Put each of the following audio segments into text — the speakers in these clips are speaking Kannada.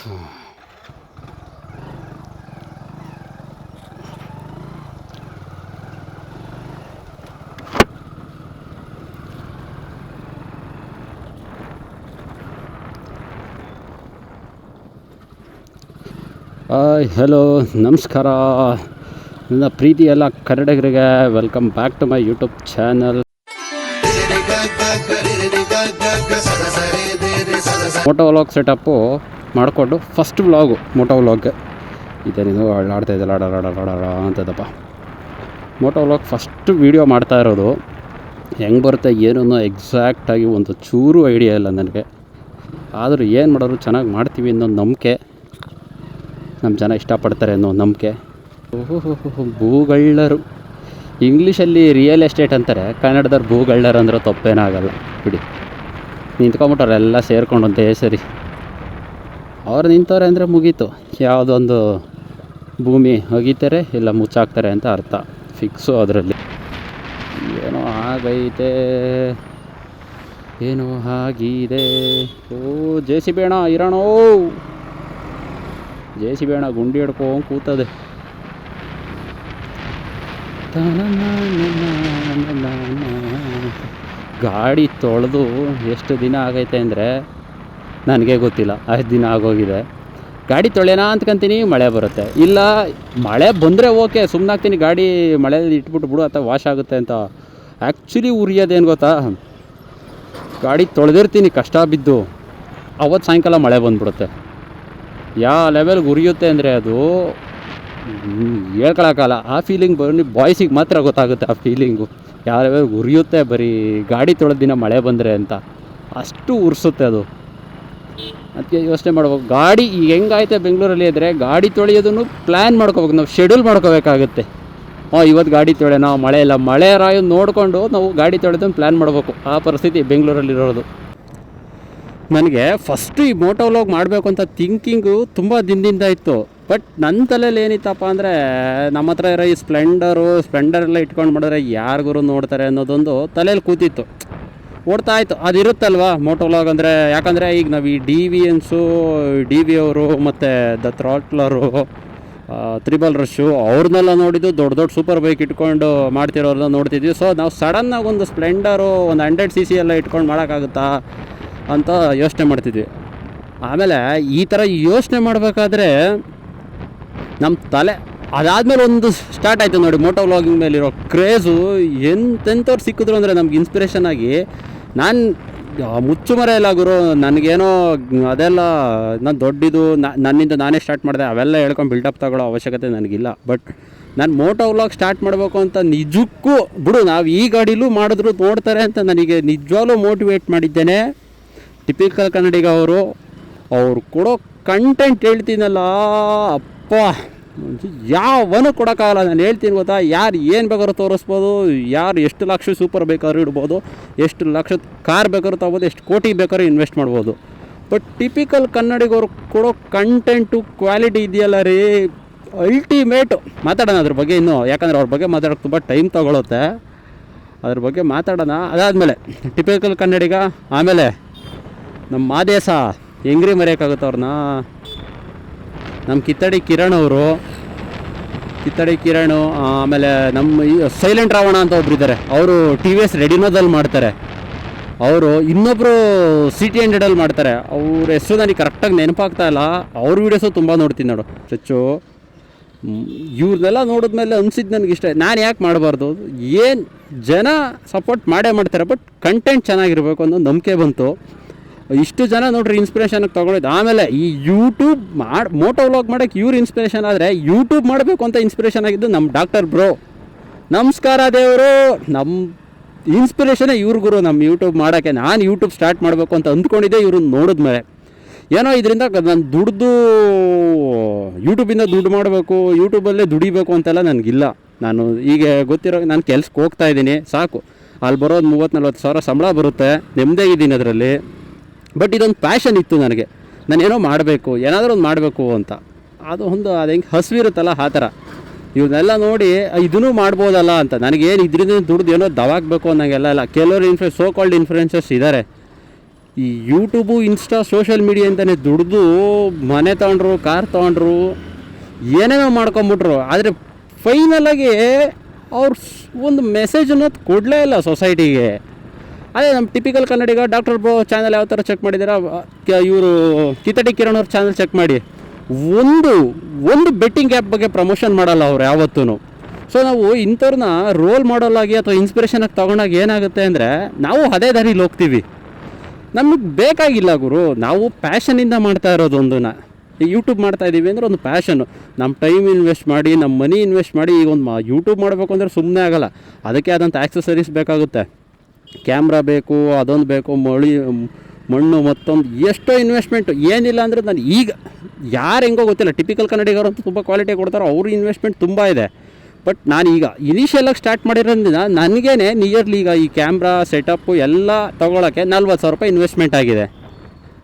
ಹಲೋ, ನಮಸ್ಕಾರ ನನ್ನ ಪ್ರೀತಿ ಎಲ್ಲ ಕನ್ನಡಿಗರಿಗೆ. Welcome back to my YouTube channel. Moto vlog setup ಮಾಡಿಕೊಂಡು ಫಸ್ಟ್ ವ್ಲಾಗು ಮೋಟೋ ವ್ಲಾಗ್ಗೆ ಇದೇನಿದು ಆಡ್ತಾ ಇದ್ದಲ್ಲ ಅಂತದಪ್ಪ. ಮೋಟೋ ವ್ಲಾಗ್ ಫಸ್ಟ್ ವೀಡಿಯೋ ಮಾಡ್ತಾ ಇರೋದು. ಹೆಂಗೆ ಬರುತ್ತೆ ಏನೂ ಎಕ್ಸಾಕ್ಟಾಗಿ ಒಂದು ಚೂರು ಐಡಿಯಾ ಇಲ್ಲ ನನಗೆ. ಆದರೂ ಏನು ಮಾಡೋರು ಚೆನ್ನಾಗಿ ಮಾಡ್ತೀವಿ ಅನ್ನೋ ನಂಬಿಕೆ, ನಮ್ಮ ಜನ ಇಷ್ಟಪಡ್ತಾರೆ ಅನ್ನೋ ನಂಬಿಕೆ. ಭೂಗಳ್ಳರು ಇಂಗ್ಲೀಷಲ್ಲಿ ರಿಯಲ್ ಎಸ್ಟೇಟ್ ಅಂತಾರೆ, ಕನ್ನಡದವ್ರು ಭೂಗಳ್ಳರು ಅಂದ್ರೆ ತಪ್ಪೇನಾಗಲ್ಲ ಬಿಡಿ. ನಿಂತ್ಕೊಂಬಿಟ್ಟವ್ರೆ ಎಲ್ಲ ಸೇರ್ಕೊಂಡು ಒಂದೇ ಸರಿ. ಅವ್ರು ನಿಂತವ್ರೆ ಅಂದರೆ ಮುಗೀತು, ಯಾವುದೊಂದು ಭೂಮಿ ಒಗಿತಾರೆ ಇಲ್ಲ ಮುಚ್ಚಾಕ್ತಾರೆ ಅಂತ ಅರ್ಥ, ಫಿಕ್ಸು. ಅದರಲ್ಲಿ ಏನೋ ಆಗೈತೆ, ಏನೋ ಆಗಿದೆ. ಜೆ ಸಿ ಬಿ ಅಣ್ಣ ಇರೋಣೋ, ಜೆ ಸಿ ಬಿ ಅಣ್ಣ ಗುಂಡಿ ಹಿಡ್ಕೊಂಡು ಕೂತದೆ. ಗಾಡಿ ತೊಳೆದು ಎಷ್ಟು ದಿನ ಆಗೈತೆ ಅಂದರೆ ನನಗೆ ಗೊತ್ತಿಲ್ಲ, ಅಷ್ಟು ದಿನ ಆಗೋಗಿದೆ. ಗಾಡಿ ತೊಳೆಯೋಣ ಅಂದ್ಕೊಂತೀನಿ, ಮಳೆ ಬರುತ್ತೆ. ಇಲ್ಲ ಮಳೆ ಬಂದರೆ ಓಕೆ ಸುಮ್ಮನಾಗ್ತೀನಿ, ಗಾಡಿ ಮಳೆಯಲ್ಲಿ ಇಟ್ಬಿಟ್ಟು ಬಿಡು ಅಥವಾ ವಾಶ್ ಆಗುತ್ತೆ ಅಂತ. ಆ್ಯಕ್ಚುಲಿ ಉರಿಯೋದೇನು ಗೊತ್ತಾ, ಗಾಡಿ ತೊಳೆದಿರ್ತೀನಿ ಕಷ್ಟ ಬಿದ್ದು, ಅವತ್ತು ಸಾಯಂಕಾಲ ಮಳೆ ಬಂದುಬಿಡುತ್ತೆ. ಯಾವ ಲೆವೆಲ್ಗೆ ಉರಿಯುತ್ತೆ ಅಂದರೆ ಅದು ಹೇಳ್ಕೊಳಕ್ಕಾಗಲ್ಲ. ಆ ಫೀಲಿಂಗ್ ಬನ್ನಿ ಬಾಯ್ಸಿಗೆ ಮಾತ್ರ ಗೊತ್ತಾಗುತ್ತೆ ಆ ಫೀಲಿಂಗು, ಯಾವ ಲೆವೆಲ್ಗೆ ಉರಿಯುತ್ತೆ ಬರೀ ಗಾಡಿ ತೊಳೆದ ದಿನ ಮಳೆ ಬಂದರೆ ಅಂತ. ಅಷ್ಟು ಉರಿಸುತ್ತೆ ಅದು. ಅದಕ್ಕೆ ಯೋಚನೆ ಮಾಡ್ಬೇಕು, ಗಾಡಿ ಈಗ ಹೆಂಗಾಯ್ತೆ ಬೆಂಗಳೂರಲ್ಲಿ ಇದ್ದರೆ ಗಾಡಿ ತೊಳೆಯೋದನ್ನು ಪ್ಲ್ಯಾನ್ ಮಾಡ್ಕೋಬೇಕು, ನಾವು ಶೆಡ್ಯೂಲ್ ಮಾಡ್ಕೋಬೇಕಾಗುತ್ತೆ. ಇವತ್ತು ಗಾಡಿ ತೊಳೆನೋ, ಮಳೆ ಇಲ್ಲ, ಮಳೆ ರಾಯ ನೋಡಿಕೊಂಡು ನಾವು ಗಾಡಿ ತೊಳೆದನ್ನು ಪ್ಲ್ಯಾನ್ ಮಾಡಬೇಕು. ಆ ಪರಿಸ್ಥಿತಿ ಬೆಂಗಳೂರಲ್ಲಿರೋದು. ನನಗೆ ಫಸ್ಟು ಈ ಮೋಟೋ ವ್ಲಾಗ್ ಮಾಡಬೇಕು ಅಂತ ಥಿಂಕಿಂಗು ತುಂಬ ದಿನದಿಂದ ಇತ್ತು. ಬಟ್ ನನ್ನ ತಲೆಯಲ್ಲಿ ಏನಿತ್ತಪ್ಪ ಅಂದರೆ, ನಮ್ಮ ಹತ್ರ ಇರೋ ಈ ಸ್ಪ್ಲೆಂಡರೆಲ್ಲ ಇಟ್ಕೊಂಡು ಮಾಡಿದ್ರೆ ಯಾರಿಗೂ ನೋಡ್ತಾರೆ ಅನ್ನೋದೊಂದು ತಲೆಯಲ್ಲಿ ಕೂತಿತ್ತು, ಓಡ್ತಾ ಇತ್ತು. ಅದಿರುತ್ತಲ್ವ ಮೋಟೋ ವ್ಲಾಗ್ ಅಂದರೆ. ಯಾಕಂದರೆ ಈಗ ನಾವು ಈ ಡಿ ವಿ ಅವರು ಮತ್ತು ದ ಥ್ರಾಟ್ಲರು, ತ್ರಿಬಲ್ ರಶ್ಶು ಅವ್ರನ್ನೆಲ್ಲ ನೋಡಿದ್ದು, ದೊಡ್ಡ ದೊಡ್ಡ ಸೂಪರ್ ಬೈಕ್ ಇಟ್ಕೊಂಡು ಮಾಡ್ತಿರೋರನ್ನ ನೋಡ್ತಿದ್ವಿ. ಸೊ ನಾವು ಸಡನ್ನಾಗಿ ಒಂದು ಸ್ಪ್ಲೆಂಡರು, ಒಂದು 100cc ಎಲ್ಲ ಇಟ್ಕೊಂಡು ಮಾಡೋಕ್ಕಾಗುತ್ತಾ ಅಂತ ಯೋಚನೆ ಮಾಡ್ತಿದ್ವಿ. ಆಮೇಲೆ ಈ ಥರ ಯೋಚನೆ ಮಾಡಬೇಕಾದ್ರೆ ನಮ್ಮ ತಲೆ ಅದಾದಮೇಲೆ ಒಂದು ಸ್ಟಾರ್ಟ್ ಆಯಿತು ನೋಡಿ, ಮೋಟೋ ವ್ಲಾಗಿಂಗ್ ಮೇಲಿರೋ ಕ್ರೇಜು. ಎಂತೆಂಥವ್ರು ಸಿಕ್ಕಿದ್ರು ಅಂದರೆ ನಮ್ಗೆ ಇನ್ಸ್ಪಿರೇಷನ್ ಆಗಿ. ನಾನು ಮುಚ್ಚುಮರೆ ಇಲ್ಲ ಗುರು, ನನಗೇನೋ ಅದೆಲ್ಲ ನಾನು ದೊಡ್ಡದು ನನ್ನಿಂದ ನಾನೇ ಸ್ಟಾರ್ಟ್ ಮಾಡಿದೆ ಅವೆಲ್ಲ ಹೇಳ್ಕೊಂಡು ಬಿಲ್ಡಪ್ ತಗೊಳ್ಳೋ ಅವಶ್ಯಕತೆ ನನಗಿಲ್ಲ. ಬಟ್ ನಾನು ಮೋಟೋ ವ್ಲಾಗ್ ಸ್ಟಾರ್ಟ್ ಮಾಡಬೇಕು ಅಂತ ನಿಜಕ್ಕೂ ಬಿಡು, ನಾವು ಈ ಗಾಡಿಲೂ ಮಾಡಿದ್ರು ನೋಡ್ತಾರೆ ಅಂತ ನನಗೆ ನಿಜವಾಗ್ಲೂ ಮೋಟಿವೇಟ್ ಮಾಡಿದ್ದೇನೆ ಟಿಪಿಕಲ್ ಕನ್ನಡಿಗ ಅವ್ರು ಕೊಡೋ ಕಂಟೆಂಟ್. ಹೇಳ್ತೀನಲ್ಲ ಅಪ್ಪ, ಯಾವನು ಕೊಡೋಕ್ಕಾಗಲ್ಲ. ನಾನು ಹೇಳ್ತೀನಿ ಗೊತ್ತಾ, ಯಾರು ಏನು ಬೇಕಾದ್ರೂ ತೋರಿಸ್ಬೋದು, ಯಾರು ಎಷ್ಟು ಲಕ್ಷ ಸೂಪರ್ ಬೇಕಾದ್ರೂ ಇಡ್ಬೋದು, ಎಷ್ಟು ಲಕ್ಷದ ಕಾರ್ ಬೇಕಾದ್ರೂ ತೊಗೋಬೋದು, ಎಷ್ಟು ಕೋಟಿ ಬೇಕಾದ್ರೂ ಇನ್ವೆಸ್ಟ್ ಮಾಡ್ಬೋದು. ಬಟ್ ಟಿಪಿಕಲ್ ಕನ್ನಡಿಗವ್ರು ಕೊಡೋ ಕಂಟೆಂಟು ಕ್ವಾಲಿಟಿ ಇದೆಯಲ್ಲ ರೀ, ಅಲ್ಟಿಮೇಟು. ಮಾತಾಡೋಣ ಅದ್ರ ಬಗ್ಗೆ ಇನ್ನೂ, ಯಾಕಂದರೆ ಅವ್ರ ಬಗ್ಗೆ ಮಾತಾಡೋಕ್ಕೆ ತುಂಬ ಟೈಮ್ ತೊಗೊಳುತ್ತೆ. ಅದ್ರ ಬಗ್ಗೆ ಮಾತಾಡೋಣ. ಅದಾದಮೇಲೆ ಟಿಪಿಕಲ್ ಕನ್ನಡಿಗ, ಆಮೇಲೆ ನಮ್ಮ ಮಾದೇಶ, ಹೆಂಗ್ರಿ ಮರೆಯೋಕ್ಕಾಗುತ್ತೆ ಅವ್ರನ್ನ. ನಮ್ಮ ಕಿತ್ತಡಿ ಕಿರಣ್, ಆಮೇಲೆ ನಮ್ಮ ಸೈಲೆಂಟ್ ರಾವಣ ಅಂತ ಒಬ್ಬರಿದ್ದಾರೆ, ಅವರು TVS ರೆಡಿನೋದಲ್ಲಿ ಮಾಡ್ತಾರೆ. ಅವರು ಇನ್ನೊಬ್ಬರು CT100 ಮಾಡ್ತಾರೆ. ಅವ್ರ ಹೆಸರು ನನಗೆ ಕರೆಕ್ಟಾಗಿ ನೆನಪಾಗ್ತಾ ಇಲ್ಲ. ಅವ್ರ ವೀಡಿಯೋಸು ತುಂಬ ನೋಡ್ತೀನಿ ನೋಡು ಚಚ್ಚು. ಇವ್ರನ್ನೆಲ್ಲ ನೋಡಿದ್ಮೇಲೆ ಅನಿಸಿದ್ದು ನನಗೆ ಇಷ್ಟ, ನಾನು ಯಾಕೆ ಮಾಡಬಾರ್ದು. ಏನು ಜನ ಸಪೋರ್ಟ್ ಮಾಡೇ ಮಾಡ್ತಾರೆ, ಬಟ್ ಕಂಟೆಂಟ್ ಚೆನ್ನಾಗಿರಬೇಕು ಅನ್ನೋ ನಂಬಿಕೆ ಬಂತು. ಇಷ್ಟು ಜನ ನೋಡ್ರಿ ಇನ್ಸ್ಪಿರೇಷನ್ಗೆ ತೊಗೊಂಡಿದ್ದು. ಆಮೇಲೆ ಈ ಯೂಟ್ಯೂಬ್ ಮೋಟೋ ವ್ಲಾಗ್ ಮಾಡೋಕ್ಕೆ ಇವ್ರು ಇನ್ಸ್ಪಿರೇಷನ್ ಆದರೆ, ಯೂಟ್ಯೂಬ್ ಮಾಡಬೇಕು ಅಂತ ಇನ್ಸ್ಪಿರೇಷನ್ ಆಗಿದ್ದು ನಮ್ಮ ಡಾಕ್ಟರ್ ಬ್ರೋ. ನಮಸ್ಕಾರ ದೇವರು, ನಮ್ಮ ಇನ್ಸ್ಪಿರೇಷನೇ ಇವ್ರ ಗುರು ನಮ್ಮ ಯೂಟ್ಯೂಬ್ ಮಾಡೋಕ್ಕೆ. ನಾನು ಯೂಟ್ಯೂಬ್ ಸ್ಟಾರ್ಟ್ ಮಾಡಬೇಕು ಅಂತ ಅಂದ್ಕೊಂಡಿದ್ದೆ ಇವ್ರು ನೋಡಿದ್ಮೇಲೆ. ಏನೋ ಇದರಿಂದ ನಾನು ಯೂಟ್ಯೂಬಿಂದ ದುಡ್ಡು ಮಾಡಬೇಕು, ಯೂಟ್ಯೂಬಲ್ಲೇ ದುಡಿಬೇಕು ಅಂತೆಲ್ಲ ನನಗಿಲ್ಲ. ನಾನು ಈಗ ಗೊತ್ತಿರೋ, ನಾನು ಕೆಲ್ಸಕ್ಕೆ ಹೋಗ್ತಾಯಿದ್ದೀನಿ ಸಾಕು, ಅಲ್ಲಿ ಬರೋದು 30-40 ಸಾವಿರ ಸಂಬಳ ಬರುತ್ತೆ, ನೆಮ್ಮದಿ ಇದ್ದೀನಿ ಅದರಲ್ಲಿ. ಬಟ್ ಇದೊಂದು ಪ್ಯಾಷನ್ ಇತ್ತು ನನಗೆ, ನಾನೇನೋ ಮಾಡಬೇಕು, ಏನಾದರೂ ಒಂದು ಮಾಡಬೇಕು ಅಂತ. ಅದು ಹೆಂಗೆ ಹಸಿವಿರುತ್ತಲ್ಲ ಆ ಥರ. ಇವನ್ನೆಲ್ಲ ನೋಡಿ ಇದನ್ನೂ ಮಾಡ್ಬೋದಲ್ಲ ಅಂತ ನನಗೇನು ಇದರಿಂದ ದುಡ್ದು ಏನೋ ದವಾಗಬೇಕು ಅನ್ನೋಂಗೆಲ್ಲ ಇಲ್ಲ. ಕೆಲವರು ಸೋ ಕಾಲ್ಡ್ ಇನ್ಫ್ಲುಯೆನ್ಸರ್ಸ್ ಇದ್ದಾರೆ, ಈ ಯೂಟ್ಯೂಬು ಇನ್ಸ್ಟಾ ಸೋಷಿಯಲ್ ಮೀಡಿಯಾ ಅಂತಲೇ ದುಡ್ದು ಮನೆ ತೊಗೊಂಡ್ರು, ಕಾರ್ ತೊಗೊಂಡ್ರು, ಏನೇನೋ ಮಾಡ್ಕೊಂಬಿಟ್ರು. ಆದರೆ ಫೈನಲಾಗಿ ಅವ್ರು ಒಂದು ಮೆಸೇಜ್ ಅನ್ನೋದು ಕೊಡಲೇ ಇಲ್ಲ ಸೊಸೈಟಿಗೆ. ಅದೇ ನಮ್ಮ ಟಿಪಿಕಲ್ ಕನ್ನಡಿಗ ಡಾಕ್ಟರ್ ಬ್ರೋ ಚಾನಲ್ ಯಾವ ಥರ ಚೆಕ್ ಮಾಡಿದ್ದೀರಾ, ಇವರು ಕಿತಟಿ ಕಿರಣ್ ಅವ್ರ ಚಾನಲ್ ಚೆಕ್ ಮಾಡಿ, ಒಂದು ಬೆಟ್ಟಿಂಗ್ ಆ್ಯಪ್ ಬಗ್ಗೆ ಪ್ರಮೋಷನ್ ಮಾಡಲ್ಲ ಅವ್ರು ಯಾವತ್ತೂ. ಸೊ ನಾವು ಇಂಥವ್ರನ್ನ ರೋಲ್ ಮಾಡಲ್ ಆಗಿ ಅಥವಾ ಇನ್ಸ್ಪಿರೇಷನಾಗಿ ತೊಗೊಂಡಾಗ ಏನಾಗುತ್ತೆ ಅಂದರೆ ನಾವು ಅದೇ ದಾರಿಲಿ ಹೋಗ್ತೀವಿ. ನಮಗೆ ಬೇಕಾಗಿಲ್ಲ ಗುರು, ನಾವು ಪ್ಯಾಷನಿಂದ ಮಾಡ್ತಾ ಇರೋದು ಒಂದನ್ನು. ಈಗ ಯೂಟ್ಯೂಬ್ ಮಾಡ್ತಾಯಿದ್ದೀವಿ ಅಂದರೆ ಒಂದು ಪ್ಯಾಷನ್ನು, ನಮ್ಮ ಟೈಮ್ ಇನ್ವೆಸ್ಟ್ ಮಾಡಿ, ನಮ್ಮ ಮನಿ ಇನ್ವೆಸ್ಟ್ ಮಾಡಿ. ಈಗ ಒಂದು ಯೂಟ್ಯೂಬ್ ಮಾಡಬೇಕು ಅಂದರೆ ಸುಮ್ಮನೆ ಆಗೋಲ್ಲ, ಅದಕ್ಕೆ ಆದಂಥ ಆಕ್ಸೆಸರೀಸ್ ಬೇಕಾಗುತ್ತೆ, ಕ್ಯಾಮ್ರಾ ಬೇಕು, ಅದೊಂದು ಬೇಕು, ಮಣ್ಣು ಮತ್ತೊಂದು ಎಷ್ಟೋ ಇನ್ವೆಸ್ಟ್ಮೆಂಟು. ಏನಿಲ್ಲ ಅಂದರೆ ನಾನು ಈಗ ಯಾರು ಹೆಂಗೋ ಗೊತ್ತಿಲ್ಲ, ಟಿಪಿಕಲ್ ಕನ್ನಡಿಗರು ಅಂತ ತುಂಬ ಕ್ವಾಲಿಟಿ ಕೊಡ್ತಾರೋ ಅವ್ರ ಇನ್ವೆಸ್ಟ್ಮೆಂಟ್ ತುಂಬ ಇದೆ. ಬಟ್ ನಾನೀಗ ಇನಿಷಿಯಲಾಗಿ ಸ್ಟಾರ್ಟ್ ಮಾಡಿರೋದ್ರಿಂದ ನನಗೇನೆ ನಿಯರ್ಲಿ ಈಗ ಈ ಕ್ಯಾಮ್ರಾ ಸೆಟಪ್ಪು ಎಲ್ಲ ತೊಗೊಳಕ್ಕೆ 40,000 ರೂಪಾಯಿ ಇನ್ವೆಸ್ಟ್ಮೆಂಟ್ ಆಗಿದೆ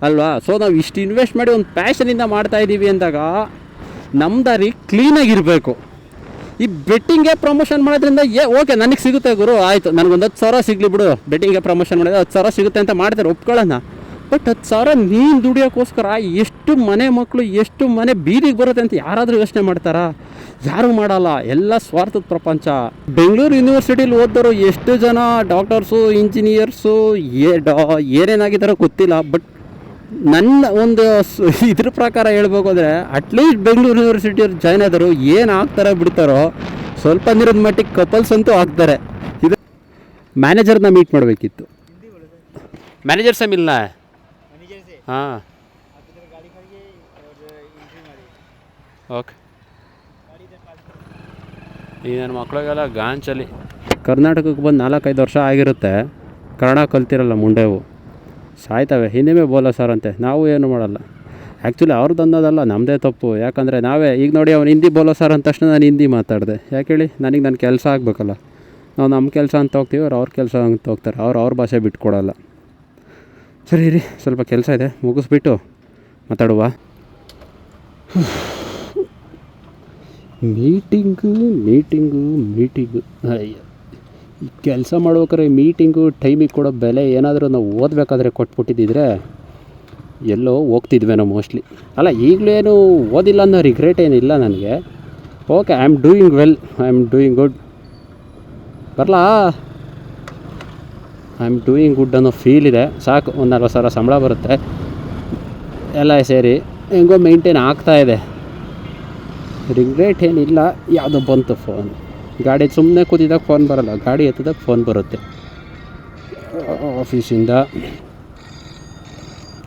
ಅಲ್ವಾ. ಸೊ ನಾವು ಇಷ್ಟು ಇನ್ವೆಸ್ಟ್ ಮಾಡಿ ಒಂದು ಪ್ಯಾಷನಿಂದ ಮಾಡ್ತಾಯಿದ್ದೀವಿ ಅಂದಾಗ ನಮ್ಮ ದಾರಿ ಕ್ಲೀನಾಗಿರಬೇಕು. ಈ ಬೆಟ್ಟಿಂಗ್ಗೆ ಪ್ರಮೋಷನ್ ಮಾಡೋದ್ರಿಂದ ಓಕೆ ನನಗೆ ಸಿಗುತ್ತೆ ಗುರು, ಆಯಿತು ನನಗೊಂದು 10,000 ಸಿಗಲಿ ಬಿಡು, ಬೆಟ್ಟಿಂಗ್ಗೆ ಪ್ರಮೋಷನ್ ಮಾಡಿದ್ರೆ 10,000 ಸಿಗುತ್ತೆ ಅಂತ ಮಾಡ್ತಾರೆ, ಒಪ್ಕೊಳ್ಳೋಣ. ಬಟ್ 10,000 ನೀನು ದುಡಿಯೋಕ್ಕೋಸ್ಕರ ಎಷ್ಟು ಮನೆ ಮಕ್ಕಳು, ಎಷ್ಟು ಮನೆ ಬೀದಿಗೆ ಬರುತ್ತೆ ಅಂತ ಯಾರಾದರೂ ಯೋಚನೆ ಮಾಡ್ತಾರಾ? ಯಾರೂ ಮಾಡಲ್ಲ. ಎಲ್ಲ ಸ್ವಾರ್ಥದ ಪ್ರಪಂಚ. ಬೆಂಗಳೂರು ಯೂನಿವರ್ಸಿಟಿಲಿ ಓದೋರು ಎಷ್ಟು ಜನ ಡಾಕ್ಟರ್ಸು, ಇಂಜಿನಿಯರ್ಸು, ಏನೇನಾಗಿದ್ದಾರೋ ಗೊತ್ತಿಲ್ಲ. ಬಟ್ ನನ್ನ ಒಂದು ಇದ್ರ ಪ್ರಕಾರ ಹೇಳ್ಬೇಕು ಅಂದರೆ ಅಟ್ಲೀಸ್ಟ್ ಬೆಂಗಳೂರು ಯೂನಿವರ್ಸಿಟಿಯವ್ರು ಜಾಯ್ನ್ ಆದರು ಏನು ಆಗ್ತಾರೋ ಬಿಡ್ತಾರೋ ಸ್ವಲ್ಪ ನೀರದ ಮಟ್ಟಿಗೆ ಕಪಲ್ಸ್ ಅಂತೂ ಆಗ್ತಾರೆ. ಇದು ಮ್ಯಾನೇಜರ್ನ ಮೀಟ್ ಮಾಡಬೇಕಿತ್ತು. मैनेजर से मिलना है। मैनेजर से? हाँ। आप इधर गाड़ी खड़ी है और एंट्री मारी। ओके। गाड़ी इधर पास कर। ಈ ನನ್ನ ಮಕ್ಕಳಿಗೆಲ್ಲ ಗಾಂಚಲಿ ಕರ್ನಾಟಕಕ್ಕೆ ಬಂದು 4-5 ವರ್ಷ ಆಗಿರುತ್ತೆ, ಕನ್ನಡ ಕಲ್ತಿರಲ್ಲ ಮುಂಡೆವು, ಸಾಯ್ತವೆ. ಹಿಂದಿಮೇ ಬೋಲೋ ಸರ್ ಅಂತೆ. ನಾವು ಏನು ಮಾಡಲ್ಲ. ಆ್ಯಕ್ಚುಲಿ ಅವ್ರದ್ದು ಅನ್ನೋದಲ್ಲ, ನಮ್ಮದೇ ತಪ್ಪು. ಯಾಕಂದರೆ ನಾವೇ ಈಗ ನೋಡಿ, ಅವ್ನು ಹಿಂದಿ ಬೋಲೋ ಸರ್ ಅಂದ ತಕ್ಷಣ ನಾನು ಹಿಂದಿ ಮಾತಾಡಿದೆ. ಯಾಕೆ ಹೇಳಿ, ನನಗೆ ನನ್ನ ಕೆಲಸ ಆಗಬೇಕಲ್ಲ. ನಾವು ನಮ್ಮ ಕೆಲಸ ಅಂತ ಹೋಗ್ತೀವಿ, ಅವ್ರು ಅವ್ರ ಕೆಲಸ ಅಂತ ಹೋಗ್ತಾರೆ. ಅವ್ರ ಭಾಷೆ ಬಿಟ್ಕೊಡಲ್ಲ. ಸರಿ ರೀ, ಸ್ವಲ್ಪ ಕೆಲಸ ಇದೆ, ಮುಗಿಸ್ಬಿಟ್ಟು ಮಾತಾಡುವ. ಮೀಟಿಂಗು ಅಯ್ಯ, ಈ ಕೆಲಸ ಮಾಡ್ಬೇಕಾದ್ರೆ ಮೀಟಿಂಗು ಟೈಮಿಗೆ ಕೊಡೋ ಬೆಲೆ ಏನಾದರೂ ನಾವು ಓದಬೇಕಾದ್ರೆ ಕೊಟ್ಬಿಟ್ಟಿದ್ದಿದ್ರೆ ಎಲ್ಲೋ ಹೋಗ್ತಿದ್ವಿ ನಾವು ಮೋಸ್ಟ್ಲಿ. ಅಲ್ಲ, ಈಗಲೇನು ಓದಿಲ್ಲ ಅನ್ನೋ ರಿಗ್ರೆಟ್ ಏನಿಲ್ಲ ನನಗೆ. Okay, I am doing well, I am doing good. ಬರಲಾ, ಐ ಆಮ್ ಡೂಯಿಂಗ್ ಗುಡ್ ಅನ್ನೋ ಫೀಲ್ ಇದೆ. ಸಾಕು, ಒಂದು 40,000 ಸಂಬಳ ಬರುತ್ತೆ, ಎಲ್ಲ ಸೇರಿ ಹೆಂಗೋ ಮೇಂಟೈನ್ ಆಗ್ತಾಯಿದೆ. ರಿಗ್ರೆಟ್ ಏನಿಲ್ಲ. ಯಾವುದೋ ಬಂತು ಫೋನ್, ಗಾಡಿ ಸುಮ್ಮನೆ ಕೂತಿದ್ದಾಗ ಫೋನ್ ಬರೋಲ್ಲ, ಗಾಡಿ ಎತ್ತಿದಾಗ ಫೋನ್ ಬರುತ್ತೆ ಆಫೀಸಿಂದ.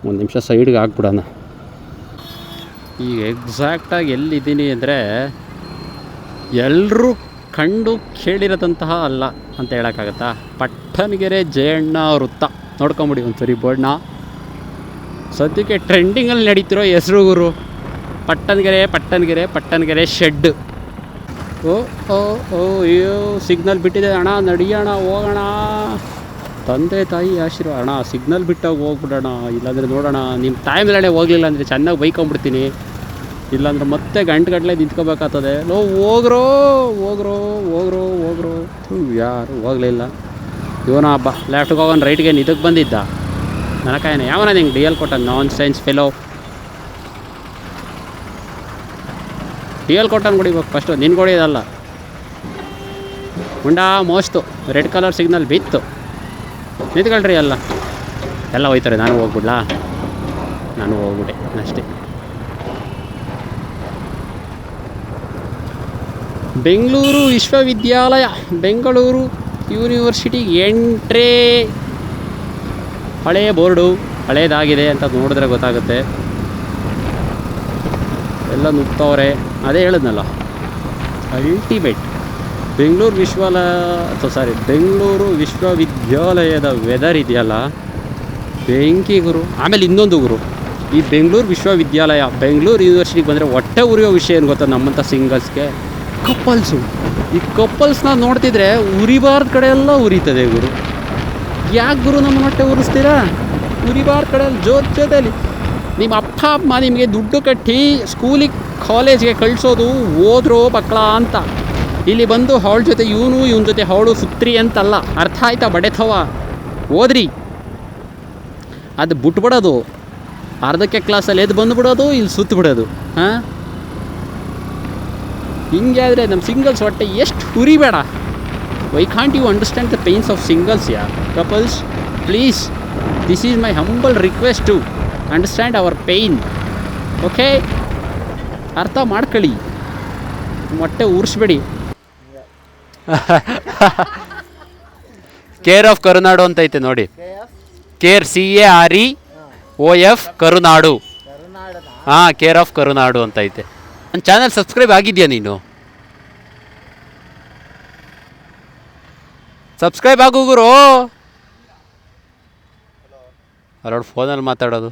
ಒಂದು ನಿಮಿಷ ಸೈಡ್ಗೆ ಹಾಕ್ಬಿಡೋಣ. ಈಗ ಎಕ್ಸಾಕ್ಟಾಗಿ ಎಲ್ಲಿದ್ದೀನಿ ಅಂದರೆ ಎಲ್ಲರೂ ಕಂಡು ಕೇಳಿರೋದಂತಹ ಅಲ್ಲ ಅಂತ ಹೇಳೋಕ್ಕಾಗತ್ತಾ. ಪಟ್ಟಣಗೆರೆ ಜಯಣ್ಣ ವೃತ್ತ ನೋಡ್ಕೊಂಬಿಡಿ ಒಂದ್ಸರಿ ಬೋರ್ಡ್ನ. ಸದ್ಯಕ್ಕೆ ಟ್ರೆಂಡಿಂಗಲ್ಲಿ ನಡೀತಿರೋ ಹೆಸರು ಗುರು, ಪಟ್ಟಣಗೆರೆ ಶೆಡ್. ಓ ಓ ಓ ಅಯ್ಯೋ, ಸಿಗ್ನಲ್ ಬಿಟ್ಟಿದೆ ಅಣ್ಣ, ನಡಿಯೋಣ, ಹೋಗೋಣ. ತಂದೆ ತಾಯಿ ಆಶೀರ್ವಾದ ಅಣ್ಣ. ಸಿಗ್ನಲ್ ಬಿಟ್ಟಾಗ ಹೋಗ್ಬಿಡೋಣ, ಇಲ್ಲಾಂದರೆ ನೋಡೋಣ. ನಿಮ್ಮ ಟೈಮ್ಲೇ ಹೋಗಲಿಲ್ಲ ಅಂದರೆ ಚೆನ್ನಾಗಿ ಬೈಕೊಂಬಿಡ್ತೀನಿ, ಇಲ್ಲಾಂದ್ರೆ ಮತ್ತೆ ಗಂಟೆಗಟ್ಟಲೆ ನಿಂತ್ಕೋಬೇಕಾಗ್ತದೆ. ಹೋಗ್ರೋ ಯಾರು ಹೋಗಲಿಲ್ಲ. ಇವನ ಹಬ್ಬ ಲೆಫ್ಟ್ಗೆ ಹೋಗೋಣ, ರೈಟ್ಗೆ ಇದಕ್ಕೆ ಬಂದಿದ್ದ ನನಕಾಯನ. ಯಾವನ ನಿಂಗೆ ಡಿ ಎಲ್ ಕೊಟ್ಟ? ನಾನ್ ಸೈನ್ಸ್ ಫೆಲೋ. ಡಿ ಎಲ್ ಕೊಟ್ಟನು ಕೊಡಿಬೇಕು ಫಸ್ಟು, ನಿನ್ಗೆ ಹೊಡಿಯೋದಲ್ಲ. ಮುಂಡಾ ಮೋಸ್ತು ರೆಡ್ ಕಲರ್ ಸಿಗ್ನಲ್ ಬಿತ್ತು, ನಿಂತ್ಕೊಳ್ರಿ. ಎಲ್ಲ ಹೋಯ್ತಾರೆ. ನಾನು ಹೋಗ್ಬಿಡ್ಲಾ? ನಾನು ಹೋಗ್ಬಿಟ್ಟೆ ಅಷ್ಟೇ. ಬೆಂಗಳೂರು ವಿಶ್ವವಿದ್ಯಾಲಯ, ಬೆಂಗಳೂರು ಯೂನಿವರ್ಸಿಟಿ ಎಂಟ್ರೇ. ಹಳೆಯ ಬೋರ್ಡು, ಹಳೇದಾಗಿದೆ ಅಂತ ನೋಡಿದ್ರೆ ಗೊತ್ತಾಗುತ್ತೆ. ಎಲ್ಲ ನುಗ್ತವ್ರೆ. ಅದೇ ಹೇಳಿದ್ನಲ್ಲ, ಅಲ್ಟಿಮೇಟ್ ಬೆಂಗಳೂರು ವಿಶ್ವವಿದ್ಯಾಲಯದ ವೆದರ್ ಇದೆಯಲ್ಲ, ಬೆಂಕಿ ಗುರು. ಆಮೇಲೆ ಇನ್ನೊಂದು ಗುರು, ಈ ಬೆಂಗಳೂರು ವಿಶ್ವವಿದ್ಯಾಲಯ ಬೆಂಗಳೂರು ಯೂನಿವರ್ಸಿಟಿಗೆ ಬಂದರೆ ಹೊಟ್ಟೆ ಉರಿಯೋ ವಿಷಯ ಏನು ಗೊತ್ತಾ? ನಮ್ಮಂಥ ಸಿಂಗಲ್ಸ್ಗೆ ಕಪಲ್ಸು. ಈ ಕಪಲ್ಸ್ನ ನೋಡ್ತಿದ್ರೆ ಉರಿಬಾರ್ದ ಕಡೆ ಎಲ್ಲ ಉರಿತದೆ ಗುರು. ಯಾಕೆ ಗುರು ನಮ್ಮನ್ನ ಹೊಟ್ಟೆ ಉರಿಸ್ತೀರಾ? ಉರಿಬಾರ್ದ ಕಡೆಯಲ್ಲಿ ಜೊತೆಯಲ್ಲಿ ನಿಮ್ಮ ಅಪ್ಪ ಅಮ್ಮ ನಿಮಗೆ ದುಡ್ಡು ಕಟ್ಟಿ ಸ್ಕೂಲಿಗೆ ಕಾಲೇಜ್ಗೆ ಕಳಿಸೋದು ಓದ್ರೋ ಮಕ್ಕಳ ಅಂತ. ಇಲ್ಲಿ ಬಂದು ಅವಳ ಜೊತೆ ಇವನ ಜೊತೆ ಅವಳು ಸುತ್ರಿ ಅಂತಲ್ಲ. ಅರ್ಥ ಆಯ್ತಾ? ಬಡೆಥವ ಓದ್ರಿ. ಅದು ಬಿಟ್ಬಿಡೋದು, ಅರ್ಧಕ್ಕೆ ಕ್ಲಾಸಲ್ಲಿ ಎದ್ದು ಬಂದುಬಿಡೋದು, ಇಲ್ಲಿ ಸುತ್ತಬಿಡೋದು. ಹಾಂ, ಹಿಂಗೆ ಆದರೆ ನಮ್ಮ ಸಿಂಗಲ್ಸ್ ಹೊಟ್ಟೆ ಎಷ್ಟು ಹುರಿಬೇಡ. Why can't you understand the pains of singles ಯಾ couples? Please, this is my humble request to understand our pain. Okay, ಅರ್ಥ ಮಾಡ್ಕೊಳ್ಳಿ, ಮೊಟ್ಟೆ ಉರ್ಸ್ಬೇಡಿ. ಕೇರ್ ಆಫ್ ಕರುನಾಡು ಅಂತ ಐತೆ ನೋಡಿ. ಕೇರ್ CAREOF ಕರುನಾಡು. ಹಾಂ, ಕೇರ್ ಆಫ್ ಕರುನಾಡು ಅಂತ ಐತೆ. ನನ್ನ ಚಾನಲ್ ಸಬ್ಸ್ಕ್ರೈಬ್ ಆಗಿದೆಯಾ ನೀನು? ಸಬ್ಸ್ಕ್ರೈಬ್ ಆಗು ಗುರು. ಅಲ್ಲೋಡು ಫೋನಲ್ಲಿ ಮಾತಾಡೋದು.